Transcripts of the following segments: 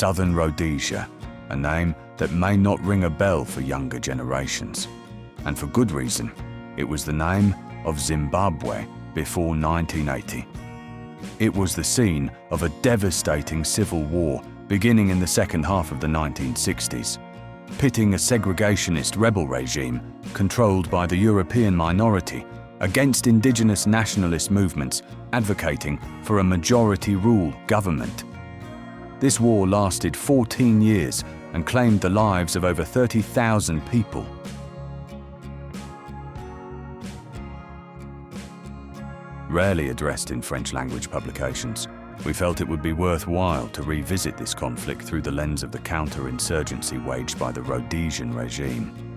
Southern Rhodesia, a name that may not ring a bell for younger generations. And for good reason. It was the name of Zimbabwe before 1980. It was the scene of a devastating civil war beginning in the second half of the 1960s, pitting a segregationist rebel regime controlled by the European minority against indigenous nationalist movements advocating for a majority-rule government. This war lasted 14 years and claimed the lives of over 30,000 people. Rarely addressed in French-language publications, we felt it would be worthwhile to revisit this conflict through the lens of the counter-insurgency waged by the Rhodesian regime.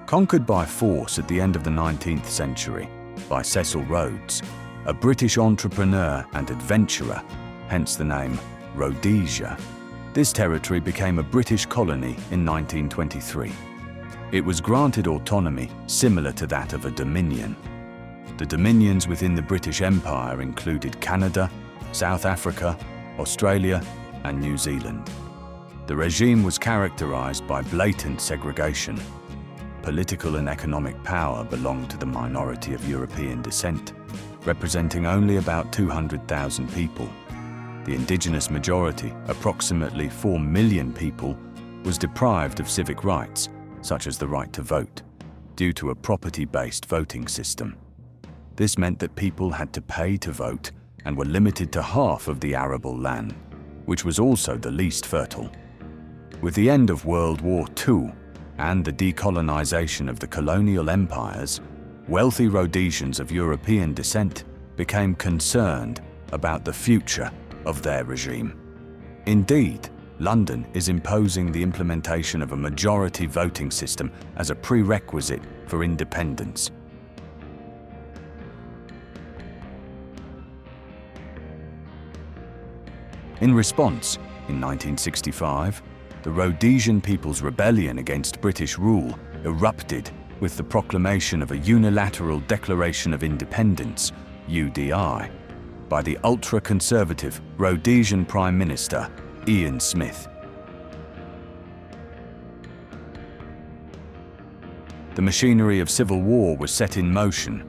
Conquered by force at the end of the 19th century by Cecil Rhodes, a British entrepreneur and adventurer, hence the name Rhodesia, this territory became a British colony in 1923. It was granted autonomy similar to that of a dominion. The dominions within the British Empire included Canada, South Africa, Australia, and New Zealand. The regime was characterized by blatant segregation. Political and economic power belonged to the minority of European descent, representing only about 200,000 people. The indigenous majority, approximately 4 million people, was deprived of civic rights, such as the right to vote, due to a property-based voting system. This meant that people had to pay to vote and were limited to half of the arable land, which was also the least fertile. With the end of World War II, and the decolonization of the colonial empires, wealthy Rhodesians of European descent became concerned about the future of their regime. Indeed, London is imposing the implementation of a majority voting system as a prerequisite for independence. In response, in 1965, the Rhodesian People's Rebellion against British rule erupted with the proclamation of a unilateral Declaration of Independence, UDI, by the ultra-conservative Rhodesian Prime Minister, Ian Smith. The machinery of civil war was set in motion.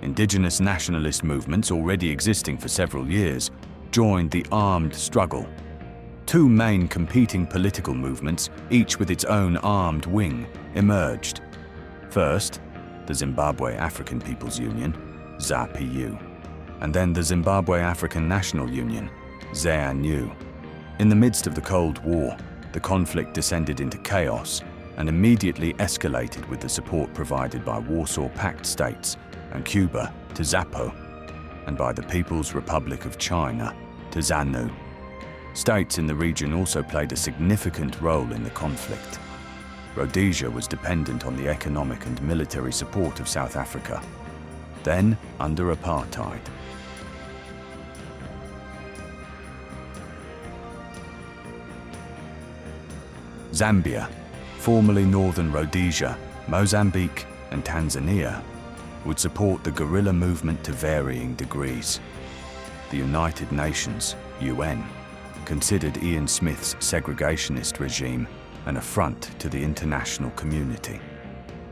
Indigenous nationalist movements, already existing for several years, joined the armed struggle. Two main competing political movements, each with its own armed wing, emerged. First, the Zimbabwe African People's Union, ZAPU, and then the Zimbabwe African National Union, ZANU. In the midst of the Cold War, the conflict descended into chaos and immediately escalated with the support provided by Warsaw Pact states and Cuba to ZAPU, and by the People's Republic of China to ZANU. States in the region also played a significant role in the conflict. Rhodesia was dependent on the economic and military support of South Africa, then under apartheid. Zambia, formerly Northern Rhodesia, Mozambique, and Tanzania, would support the guerrilla movement to varying degrees. The United Nations, UN, considered Ian Smith's segregationist regime an affront to the international community.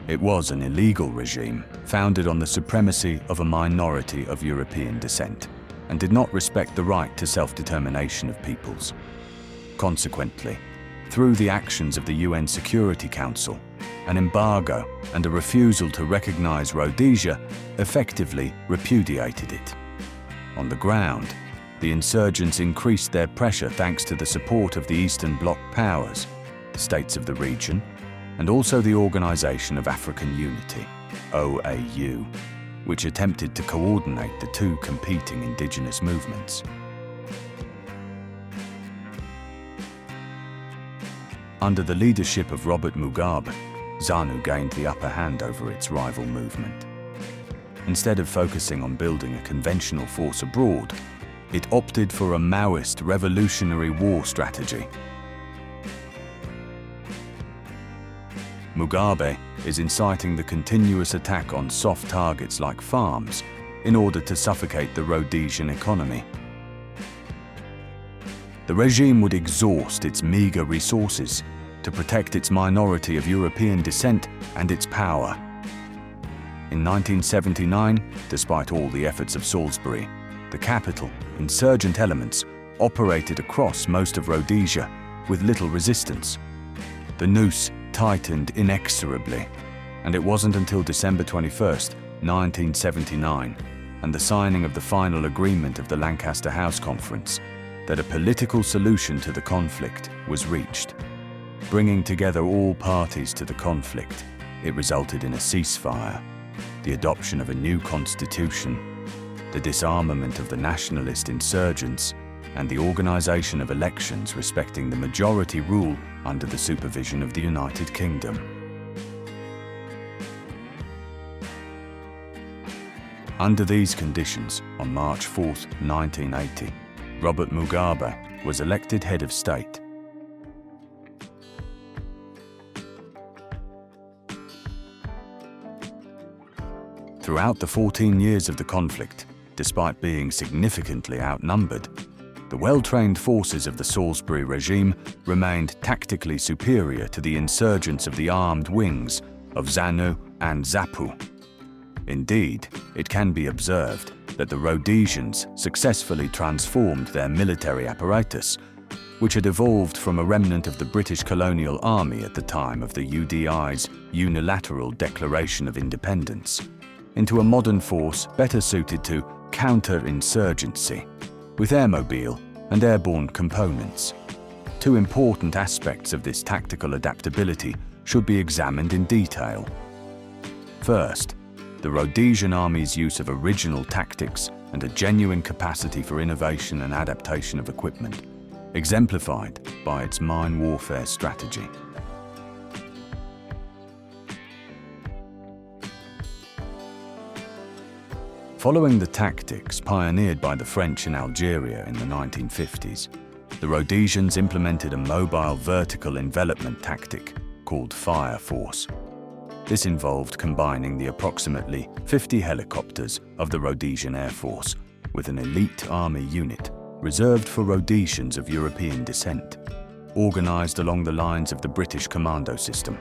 It was an illegal regime founded on the supremacy of a minority of European descent and did not respect the right to self-determination of peoples. Consequently, through the actions of the UN Security Council, an embargo and a refusal to recognize Rhodesia effectively repudiated it. On the ground, the insurgents increased their pressure thanks to the support of the Eastern Bloc powers, the states of the region, and also the Organisation of African Unity, OAU, which attempted to coordinate the two competing indigenous movements. Under the leadership of Robert Mugabe, ZANU gained the upper hand over its rival movement. Instead of focusing on building a conventional force abroad, it opted for a Maoist revolutionary war strategy. Mugabe is inciting the continuous attack on soft targets like farms in order to suffocate the Rhodesian economy. The regime would exhaust its meager resources to protect its minority of European descent and its power. In 1979, despite all the efforts of Salisbury, the capital, insurgent elements operated across most of Rhodesia with little resistance. The noose tightened inexorably, and it wasn't until December 21, 1979, and the signing of the final agreement of the Lancaster House Conference, that a political solution to the conflict was reached. Bringing together all parties to the conflict, it resulted in a ceasefire, the adoption of a new constitution, the disarmament of the nationalist insurgents, and the organisation of elections respecting the majority rule under the supervision of the United Kingdom. Under these conditions, on March 4, 1980, Robert Mugabe was elected head of state. Throughout the 14 years of the conflict, despite being significantly outnumbered, the well-trained forces of the Salisbury regime remained tactically superior to the insurgents of the armed wings of ZANU and ZAPU. Indeed, it can be observed that the Rhodesians successfully transformed their military apparatus, which had evolved from a remnant of the British colonial army at the time of the UDI's unilateral declaration of independence, into a modern force better suited to counter-insurgency, with airmobile and airborne components. Two important aspects of this tactical adaptability should be examined in detail. First, the Rhodesian Army's use of original tactics and a genuine capacity for innovation and adaptation of equipment, exemplified by its mine warfare strategy. Following the tactics pioneered by the French in Algeria in the 1950s, the Rhodesians implemented a mobile vertical envelopment tactic called Fire Force. This involved combining the approximately 50 helicopters of the Rhodesian Air Force with an elite army unit reserved for Rhodesians of European descent, organised along the lines of the British commando system.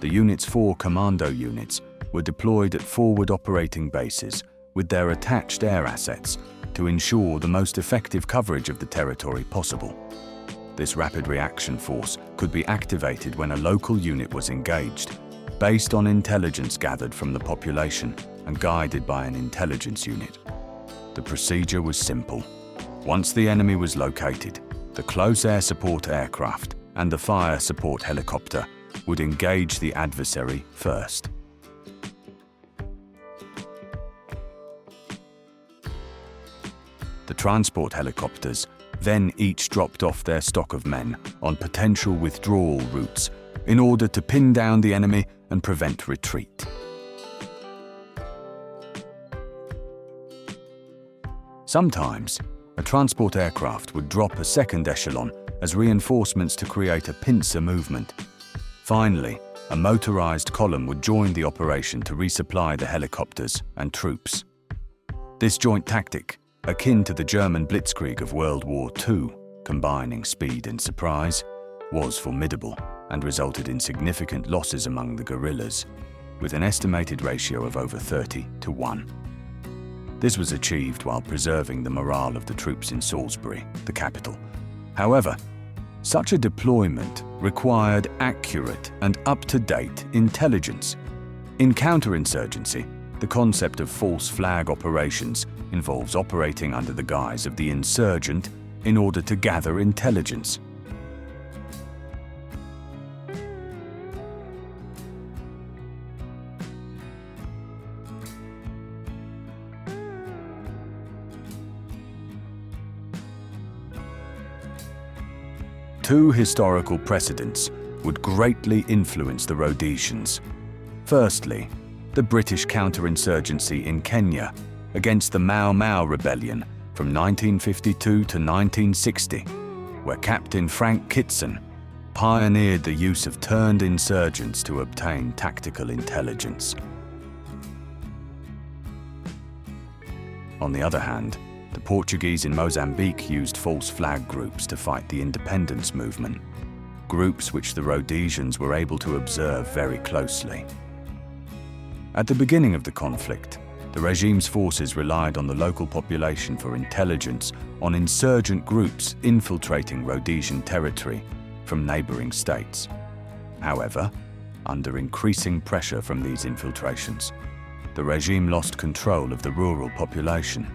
The unit's 4 commando units were deployed at forward operating bases with their attached air assets to ensure the most effective coverage of the territory possible. This rapid reaction force could be activated when a local unit was engaged, based on intelligence gathered from the population and guided by an intelligence unit. The procedure was simple. Once the enemy was located, the close air support aircraft and the fire support helicopter would engage the adversary first. The transport helicopters then each dropped off their stock of men on potential withdrawal routes in order to pin down the enemy and prevent retreat. Sometimes, a transport aircraft would drop a second echelon as reinforcements to create a pincer movement. Finally, a motorized column would join the operation to resupply the helicopters and troops. This joint tactic, akin to the German blitzkrieg of World War II, combining speed and surprise, was formidable and resulted in significant losses among the guerrillas, with an estimated ratio of over 30-1. This was achieved while preserving the morale of the troops in Salisbury, the capital. However, such a deployment required accurate and up-to-date intelligence. In counterinsurgency, the concept of false flag operations involves operating under the guise of the insurgent in order to gather intelligence. Two historical precedents would greatly influence the Rhodesians. Firstly, the British counterinsurgency in Kenya against the Mau Mau rebellion from 1952 to 1960, where Captain Frank Kitson pioneered the use of turned insurgents to obtain tactical intelligence. On the other hand, the Portuguese in Mozambique used false flag groups to fight the independence movement, groups which the Rhodesians were able to observe very closely. At the beginning of the conflict, the regime's forces relied on the local population for intelligence on insurgent groups infiltrating Rhodesian territory from neighboring states. However, under increasing pressure from these infiltrations, the regime lost control of the rural population.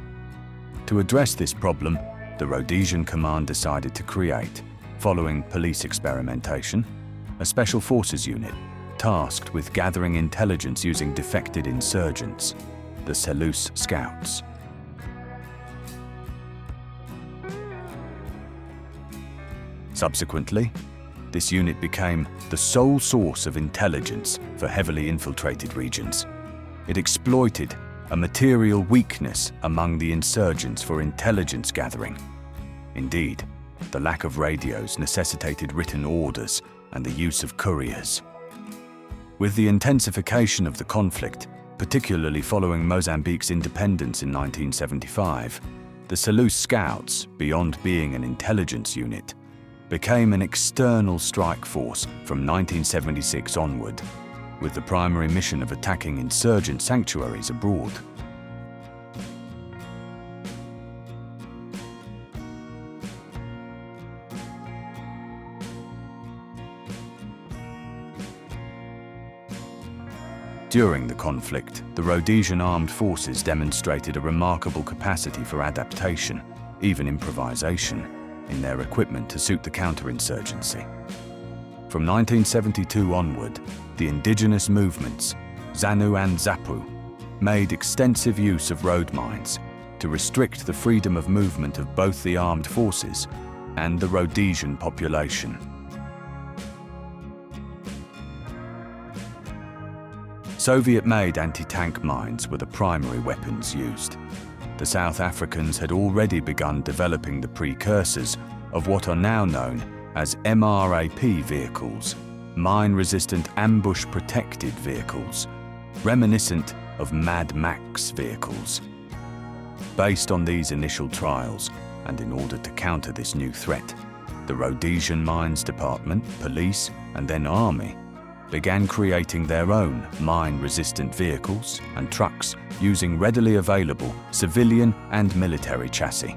To address this problem, the Rhodesian command decided to create, following police experimentation, a special forces unit tasked with gathering intelligence using defected insurgents, the Selous Scouts. Subsequently, this unit became the sole source of intelligence for heavily infiltrated regions. It exploited a material weakness among the insurgents for intelligence gathering. Indeed, the lack of radios necessitated written orders and the use of couriers. With the intensification of the conflict, particularly following Mozambique's independence in 1975, the Selous Scouts, beyond being an intelligence unit, became an external strike force from 1976 onward, with the primary mission of attacking insurgent sanctuaries abroad. During the conflict, the Rhodesian armed forces demonstrated a remarkable capacity for adaptation, even improvisation, in their equipment to suit the counterinsurgency. From 1972 onward, the indigenous movements, ZANU and ZAPU, made extensive use of road mines to restrict the freedom of movement of both the armed forces and the Rhodesian population. Soviet-made anti-tank mines were the primary weapons used. The South Africans had already begun developing the precursors of what are now known as MRAP vehicles, mine-resistant ambush-protected vehicles, reminiscent of Mad Max vehicles. Based on these initial trials, and in order to counter this new threat, the Rhodesian Mines Department, police, and then army began creating their own mine-resistant vehicles and trucks using readily available civilian and military chassis.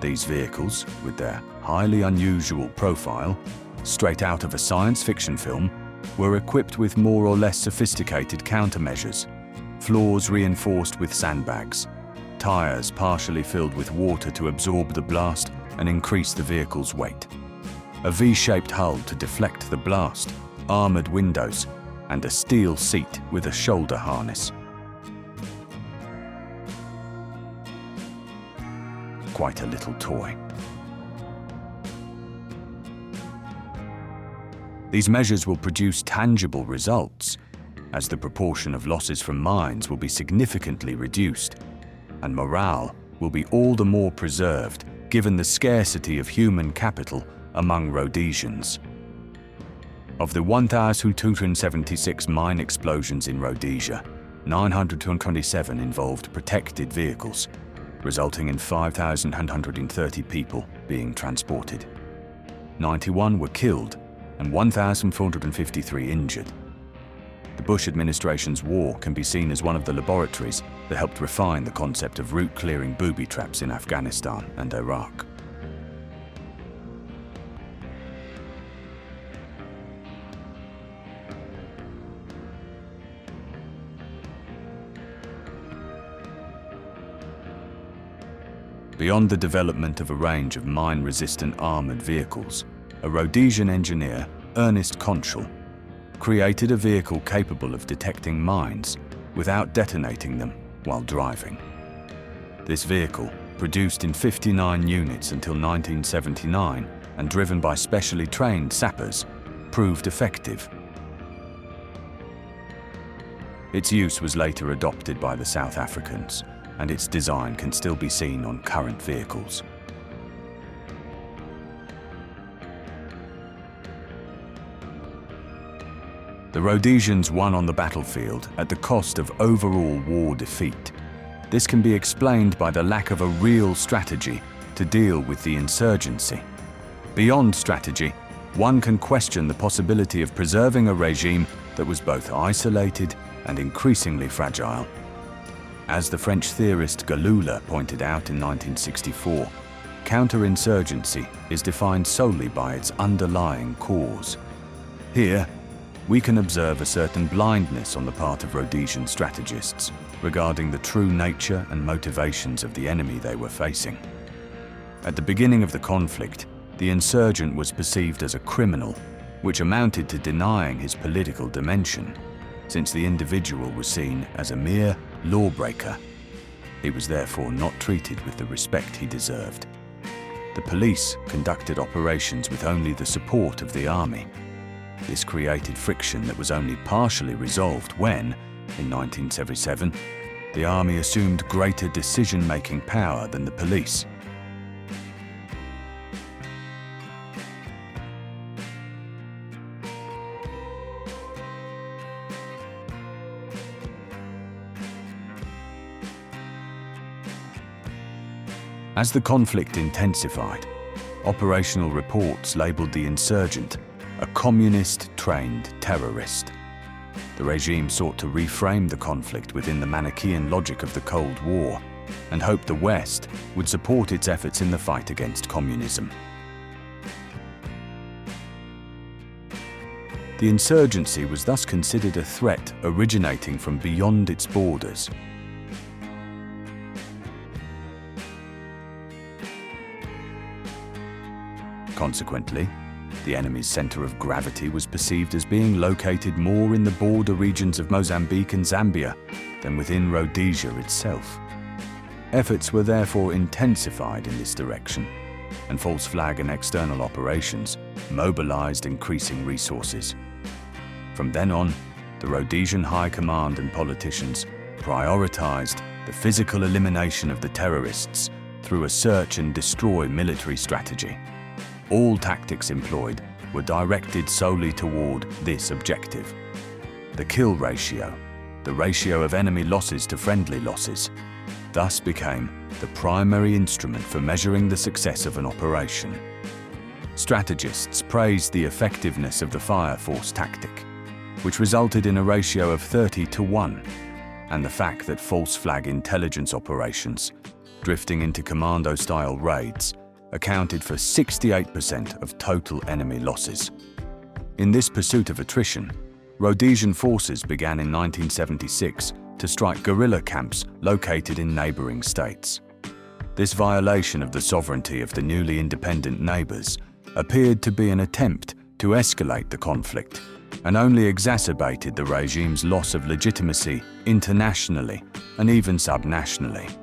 These vehicles, with their highly unusual profile, straight out of a science fiction film, were equipped with more or less sophisticated countermeasures, floors reinforced with sandbags, tires partially filled with water to absorb the blast and increase the vehicle's weight, a V-shaped hull to deflect the blast, armoured windows, and a steel seat with a shoulder harness. Quite a little toy. These measures will produce tangible results, as the proportion of losses from mines will be significantly reduced, and morale will be all the more preserved given the scarcity of human capital among Rhodesians. Of the 1,276 mine explosions in Rhodesia, 927 involved protected vehicles, resulting in 5,130 people being transported. 91 were killed and 1,453 injured. The Bush administration's war can be seen as one of the laboratories that helped refine the concept of route-clearing booby traps in Afghanistan and Iraq. Beyond the development of a range of mine-resistant armoured vehicles, a Rhodesian engineer, Ernest Conchal, created a vehicle capable of detecting mines without detonating them while driving. This vehicle, produced in 59 units until 1979 and driven by specially trained sappers, proved effective. Its use was later adopted by the South Africans, and its design can still be seen on current vehicles. The Rhodesians won on the battlefield at the cost of overall war defeat. This can be explained by the lack of a real strategy to deal with the insurgency. Beyond strategy, one can question the possibility of preserving a regime that was both isolated and increasingly fragile. As the French theorist Galula pointed out in 1964, counterinsurgency is defined solely by its underlying cause. Here, we can observe a certain blindness on the part of Rhodesian strategists regarding the true nature and motivations of the enemy they were facing. At the beginning of the conflict, the insurgent was perceived as a criminal, which amounted to denying his political dimension, since the individual was seen as a mere lawbreaker. He was therefore not treated with the respect he deserved. The police conducted operations with only the support of the army. This created friction that was only partially resolved when, in 1977, the army assumed greater decision-making power than the police. As the conflict intensified, operational reports labeled the insurgent a communist-trained terrorist. The regime sought to reframe the conflict within the Manichaean logic of the Cold War and hoped the West would support its efforts in the fight against communism. The insurgency was thus considered a threat originating from beyond its borders. Consequently, the enemy's center of gravity was perceived as being located more in the border regions of Mozambique and Zambia than within Rhodesia itself. Efforts were therefore intensified in this direction, and false flag and external operations mobilized increasing resources. From then on, the Rhodesian High Command and politicians prioritized the physical elimination of the terrorists through a search and destroy military strategy. All tactics employed were directed solely toward this objective. The kill ratio, the ratio of enemy losses to friendly losses, thus became the primary instrument for measuring the success of an operation. Strategists praised the effectiveness of the fire force tactic, which resulted in a ratio of 30-1, and the fact that false flag intelligence operations, drifting into commando-style raids, accounted for 68% of total enemy losses. In this pursuit of attrition, Rhodesian forces began in 1976 to strike guerrilla camps located in neighbouring states. This violation of the sovereignty of the newly independent neighbours appeared to be an attempt to escalate the conflict and only exacerbated the regime's loss of legitimacy internationally and even subnationally.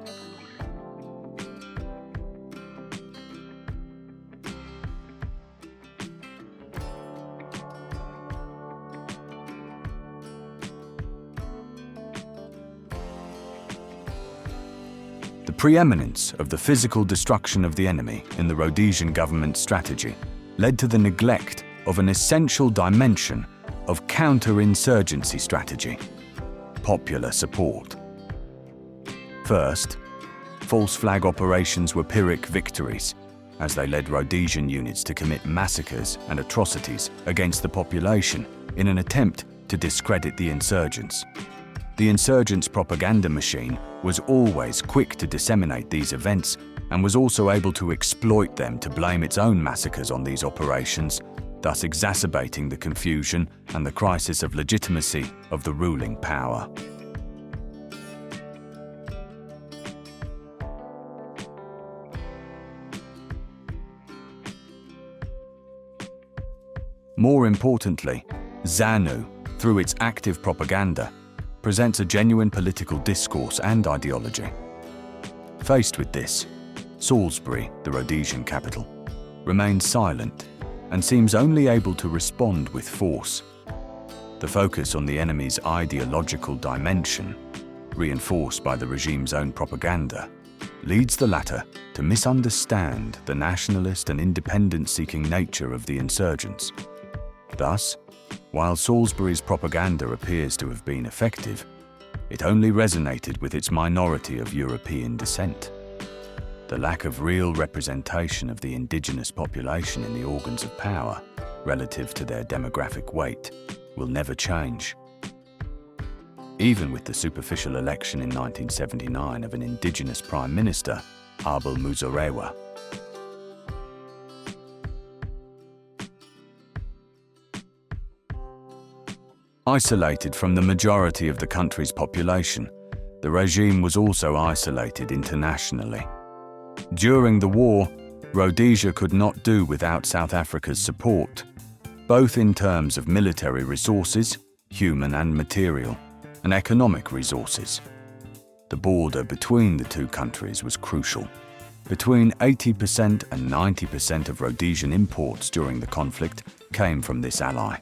The preeminence of the physical destruction of the enemy in the Rhodesian government strategy led to the neglect of an essential dimension of counter-insurgency strategy: popular support. First, false flag operations were Pyrrhic victories, as they led Rhodesian units to commit massacres and atrocities against the population in an attempt to discredit the insurgents. The insurgents' propaganda machine was always quick to disseminate these events and was also able to exploit them to blame its own massacres on these operations, thus exacerbating the confusion and the crisis of legitimacy of the ruling power. More importantly, ZANU, through its active propaganda, presents a genuine political discourse and ideology. Faced with this, Salisbury, the Rhodesian capital, remains silent and seems only able to respond with force. The focus on the enemy's ideological dimension, reinforced by the regime's own propaganda, leads the latter to misunderstand the nationalist and independence-seeking nature of the insurgents. Thus, while Salisbury's propaganda appears to have been effective, it only resonated with its minority of European descent. The lack of real representation of the indigenous population in the organs of power, relative to their demographic weight, will never change. Even with the superficial election in 1979 of an indigenous Prime Minister, Abel Muzorewa. Isolated from the majority of the country's population, the regime was also isolated internationally. During the war, Rhodesia could not do without South Africa's support, both in terms of military resources, human and material, and economic resources. The border between the two countries was crucial. Between 80% and 90% of Rhodesian imports during the conflict came from this ally.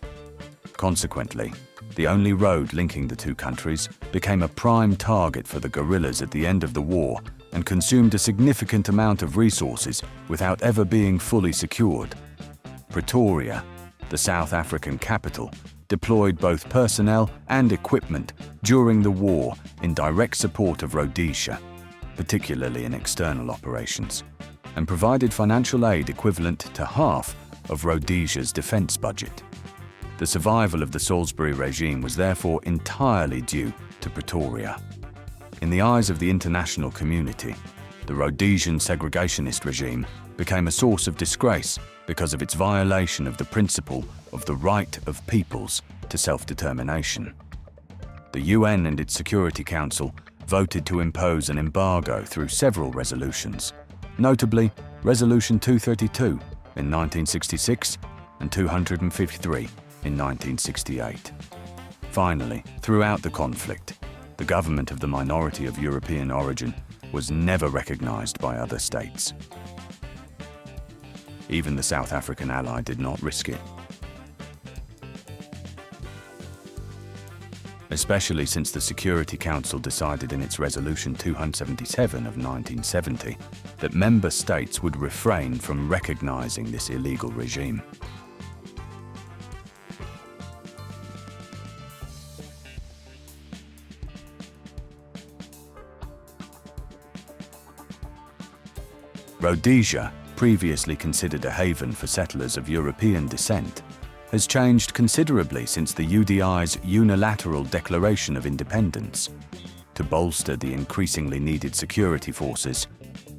Consequently, the only road linking the two countries became a prime target for the guerrillas at the end of the war and consumed a significant amount of resources without ever being fully secured. Pretoria, the South African capital, deployed both personnel and equipment during the war in direct support of Rhodesia, particularly in external operations, and provided financial aid equivalent to half of Rhodesia's defense budget. The survival of the Salisbury regime was therefore entirely due to Pretoria. In the eyes of the international community, the Rhodesian segregationist regime became a source of disgrace because of its violation of the principle of the right of peoples to self-determination. The UN and its Security Council voted to impose an embargo through several resolutions, notably Resolution 232 in 1966 and 253 in 1968. Finally, throughout the conflict, the government of the minority of European origin was never recognized by other states. Even the South African ally did not risk it. Especially since the Security Council decided in its Resolution 277 of 1970 that member states would refrain from recognizing this illegal regime. Rhodesia, previously considered a haven for settlers of European descent, has changed considerably since the UDI's unilateral declaration of independence. To bolster the increasingly needed security forces,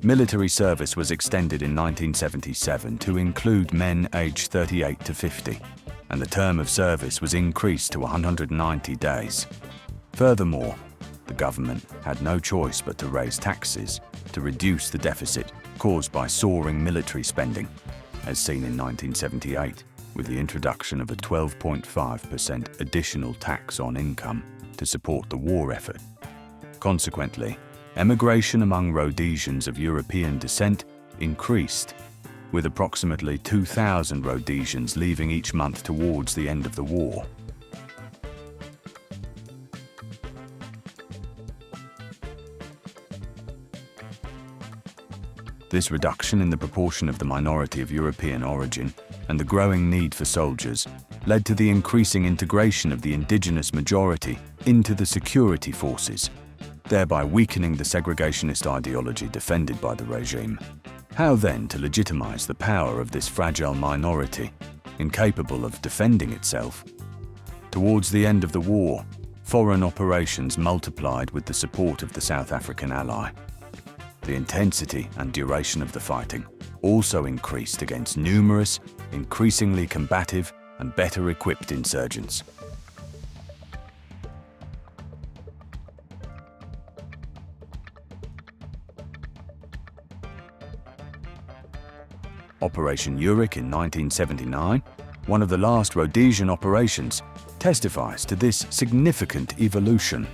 military service was extended in 1977 to include men aged 38 to 50, and the term of service was increased to 190 days. Furthermore, the government had no choice but to raise taxes to reduce the deficit caused by soaring military spending, as seen in 1978, with the introduction of a 12.5% additional tax on income to support the war effort. Consequently, emigration among Rhodesians of European descent increased, with approximately 2,000 Rhodesians leaving each month towards the end of the war. This reduction in the proportion of the minority of European origin and the growing need for soldiers led to the increasing integration of the indigenous majority into the security forces, thereby weakening the segregationist ideology defended by the regime. How then to legitimize the power of this fragile minority, incapable of defending itself? Towards the end of the war, foreign operations multiplied with the support of the South African ally. The intensity and duration of the fighting also increased against numerous, increasingly combative and better equipped insurgents. Operation Urich in 1979, one of the last Rhodesian operations, testifies to this significant evolution.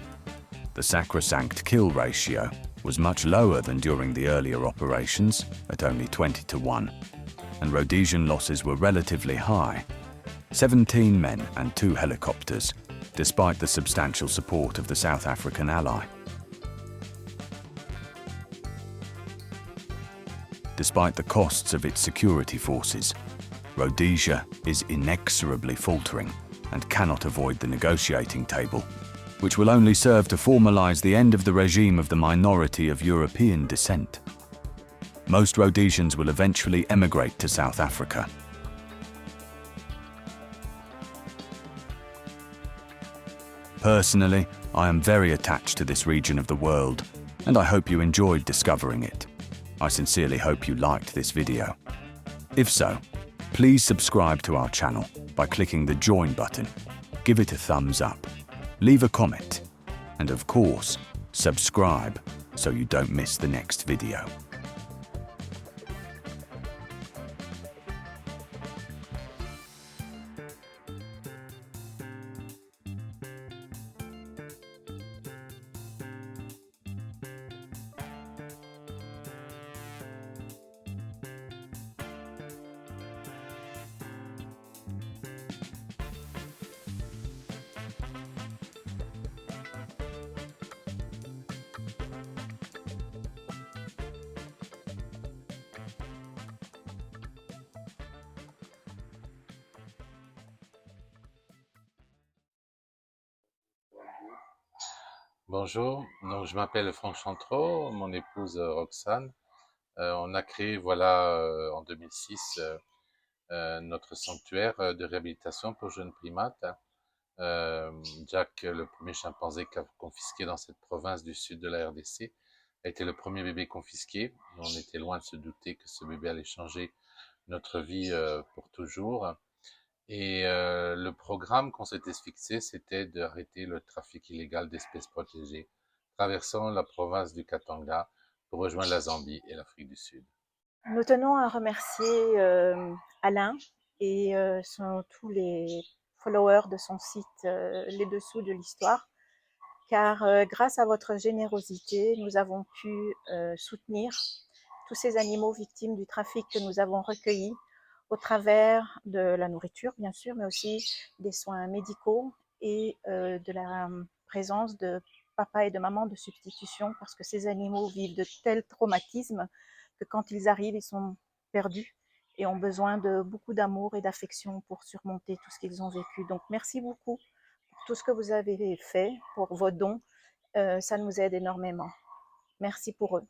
The sacrosanct kill ratio was much lower than during the earlier operations, at only 20-1, and Rhodesian losses were relatively high, 17 men and 2 helicopters, despite the substantial support of the South African ally. Despite the costs of its security forces, Rhodesia is inexorably faltering and cannot avoid the negotiating table, which will only serve to formalize the end of the regime of the minority of European descent. Most Rhodesians will eventually emigrate to South Africa. Personally, I am very attached to this region of the world, and I hope you enjoyed discovering it. I sincerely hope you liked this video. If so, please subscribe to our channel by clicking the join button, give it a thumbs up, leave a comment, and of course, subscribe so you don't miss the next video. Bonjour, donc je m'appelle Franck Chantreau, mon épouse Roxane. On a créé en 2006 notre sanctuaire de réhabilitation pour jeunes primates. Jack, le premier chimpanzé qu'a confisqué dans cette province du sud de la RDC, a été le premier bébé confisqué. On était loin de se douter que ce bébé allait changer notre vie pour toujours. Et le programme qu'on s'était fixé, c'était d'arrêter le trafic illégal d'espèces protégées, traversant la province du Katanga pour rejoindre la Zambie et l'Afrique du Sud. Nous tenons à remercier Alain et tous les followers de son site Les Dessous de l'Histoire, car grâce à votre générosité, nous avons pu soutenir tous ces animaux victimes du trafic que nous avons recueillis au travers de la nourriture, bien sûr, mais aussi des soins médicaux et de la présence de papa et de maman de substitution, parce que ces animaux vivent de tels traumatismes que quand ils arrivent, ils sont perdus et ont besoin de beaucoup d'amour et d'affection pour surmonter tout ce qu'ils ont vécu. Donc, merci beaucoup pour tout ce que vous avez fait, pour vos dons. Ça nous aide énormément. Merci pour eux.